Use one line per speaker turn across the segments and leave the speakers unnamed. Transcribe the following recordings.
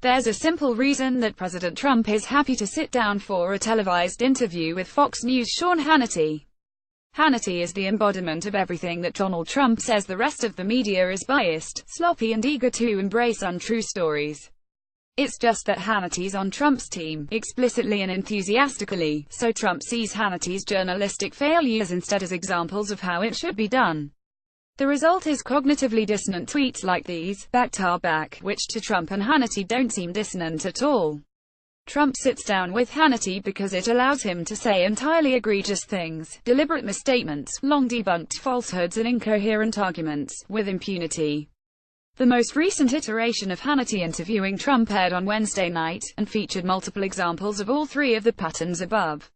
There's a simple reason that President Trump is happy to sit down for a televised interview with Fox News' Sean Hannity. Hannity is the embodiment of everything that Donald Trump says. The rest of the media is biased, sloppy and eager to embrace untrue stories. It's just that Hannity's on Trump's team, explicitly and enthusiastically, so Trump sees Hannity's journalistic failures instead as examples of how it should be done. The result is cognitively dissonant tweets like these, back, which to Trump and Hannity don't seem dissonant at all. Trump sits down with Hannity because it allows him to say entirely egregious things, deliberate misstatements, long debunked falsehoods and incoherent arguments, with impunity. The most recent iteration of Hannity interviewing Trump aired on Wednesday night, and featured multiple examples of all three of the patterns above.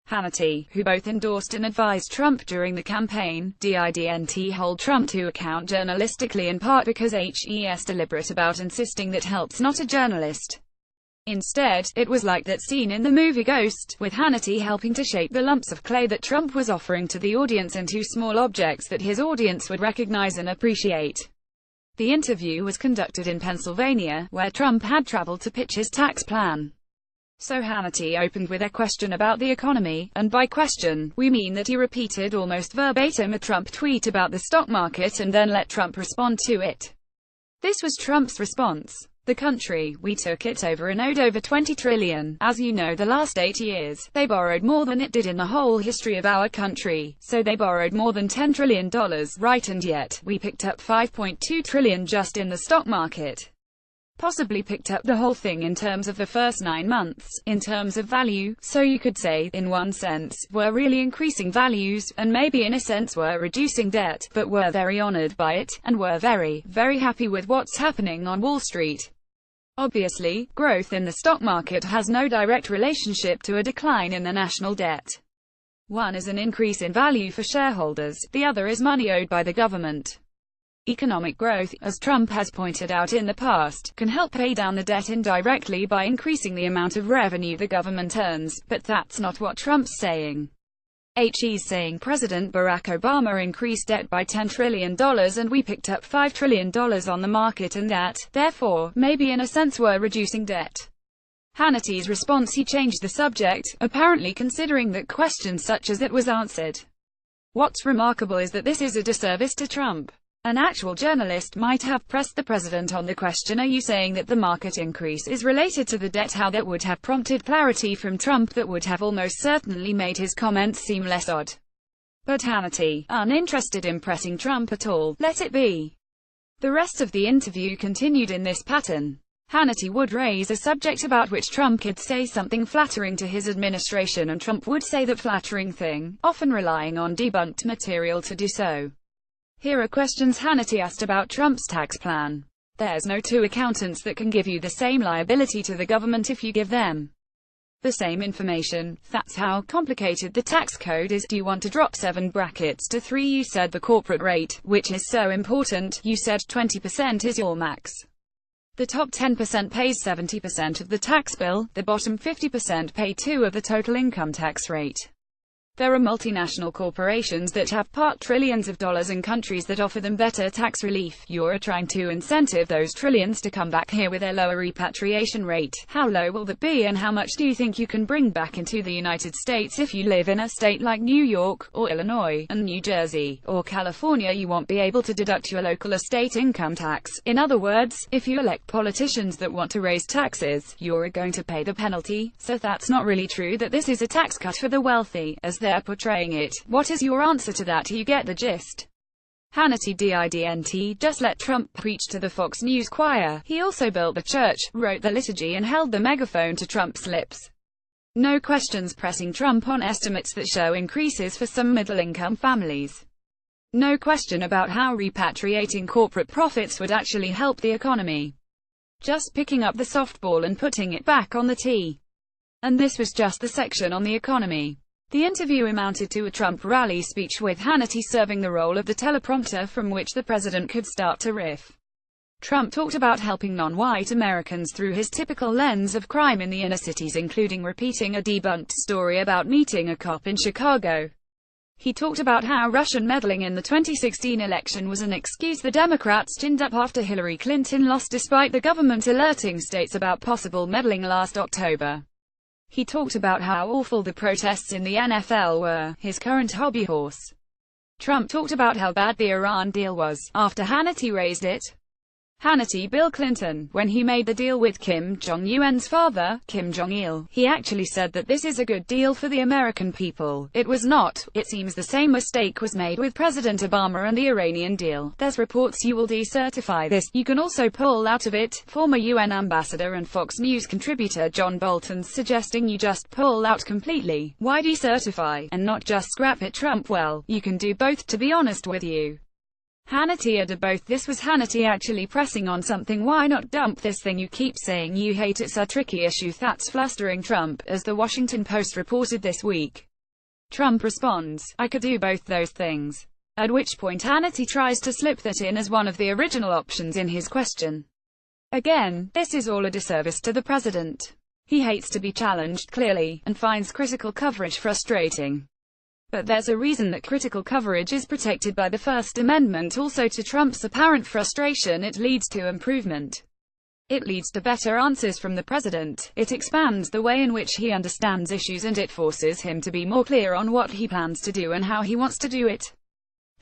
Hannity, who both endorsed and advised Trump during the campaign, didn't hold Trump to account journalistically, in part because he's deliberate about insisting that help's not a journalist. Instead, it was like that scene in the movie Ghost, with Hannity helping to shape the lumps of clay that Trump was offering to the audience into small objects that his audience would recognize and appreciate. The interview was conducted in Pennsylvania, where Trump had traveled to pitch his tax plan. So Hannity opened with a question about the economy, and by question, we mean that he repeated almost verbatim a Trump tweet about the stock market and then let Trump respond to it. This was Trump's response. The country, we took it over and owed over $20 trillion. As you know, the last 8 years, they borrowed more than it did in the whole history of our country. So they borrowed more than $10 trillion, right? And yet, we picked up $5.2 trillion just in the stock market. Possibly picked up the whole thing in terms of the first 9 months, in terms of value, so you could say, in one sense, we're really increasing values, and maybe in a sense we're reducing debt, but we're very honored by it, and we're very, very happy with what's happening on Wall Street. Obviously, growth in the stock market has no direct relationship to a decline in the national debt. One is an increase in value for shareholders, the other is money owed by the government. Economic growth, as Trump has pointed out in the past, can help pay down the debt indirectly by increasing the amount of revenue the government earns, but that's not what Trump's saying. He's saying President Barack Obama increased debt by $10 trillion and we picked up $5 trillion on the market, and that, therefore, maybe in a sense we're reducing debt. Hannity's response: he changed the subject, apparently considering that questions such as that was answered. What's remarkable is that this is a disservice to Trump. An actual journalist might have pressed the president on the question, are you saying that the market increase is related to the debt? How that would have prompted clarity from Trump that would have almost certainly made his comments seem less odd. But Hannity, uninterested in pressing Trump at all, let it be. The rest of the interview continued in this pattern. Hannity would raise a subject about which Trump could say something flattering to his administration, and Trump would say that flattering thing, often relying on debunked material to do so. Here are questions Hannity asked about Trump's tax plan. There's no two accountants that can give you the same liability to the government if you give them the same information. That's how complicated the tax code is. Do you want to drop 7 brackets to 3? You said the corporate rate, which is so important. You said 20% is your max. The top 10% pays 70% of the tax bill, the bottom 50% pay 2 of the total income tax rate. There are multinational corporations that have parked trillions of dollars in countries that offer them better tax relief. You're trying to incentive those trillions to come back here with a lower repatriation rate. How low will that be, and how much do you think you can bring back into the United States? If you live in a state like New York, or Illinois, and New Jersey, or California, you won't be able to deduct your local or state income tax. In other words, if you elect politicians that want to raise taxes, you're going to pay the penalty. So that's not really true that this is a tax cut for the wealthy, as they're portraying it. What is your answer to that? You get the gist. Hannity didn't just let Trump preach to the Fox News choir. He also built the church, wrote the liturgy, and held the megaphone to Trump's lips. No questions pressing Trump on estimates that show increases for some middle-income families. No question about how repatriating corporate profits would actually help the economy. Just picking up the softball and putting it back on the tee. And this was just the section on the economy. The interview amounted to a Trump rally speech, with Hannity serving the role of the teleprompter from which the president could start to riff. Trump talked about helping non-white Americans through his typical lens of crime in the inner cities, including repeating a debunked story about meeting a cop in Chicago. He talked about how Russian meddling in the 2016 election was an excuse the Democrats ginned up after Hillary Clinton lost despite the government alerting states about possible meddling last October. He talked about how awful the protests in the NFL were, his current hobby horse. Trump talked about how bad the Iran deal was, after Hannity raised it. Hannity Bill Clinton, when he made the deal with Kim Jong-un's father, Kim Jong-il, he actually said that this is a good deal for the American people. It was not. It seems the same mistake was made with President Obama and the Iranian deal. There's reports you will decertify this. You can also pull out of it. Former UN ambassador and Fox News contributor John Bolton's suggesting you just pull out completely. Why decertify, and not just scrap it? Trump: well, you can do both, to be honest with you. Hannity added both. This was Hannity actually pressing on something. Why not dump this thing you keep saying you hate? It's a tricky issue that's flustering Trump, as the Washington Post reported this week. Trump responds, I could do both those things. At which point Hannity tries to slip that in as one of the original options in his question. Again, this is all a disservice to the president. He hates to be challenged, clearly, and finds critical coverage frustrating. But there's a reason that critical coverage is protected by the First Amendment. Also, to Trump's apparent frustration, it leads to improvement. It leads to better answers from the president. It expands the way in which he understands issues, and it forces him to be more clear on what he plans to do and how he wants to do it.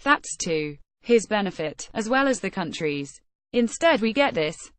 That's to his benefit, as well as the country's. Instead we get this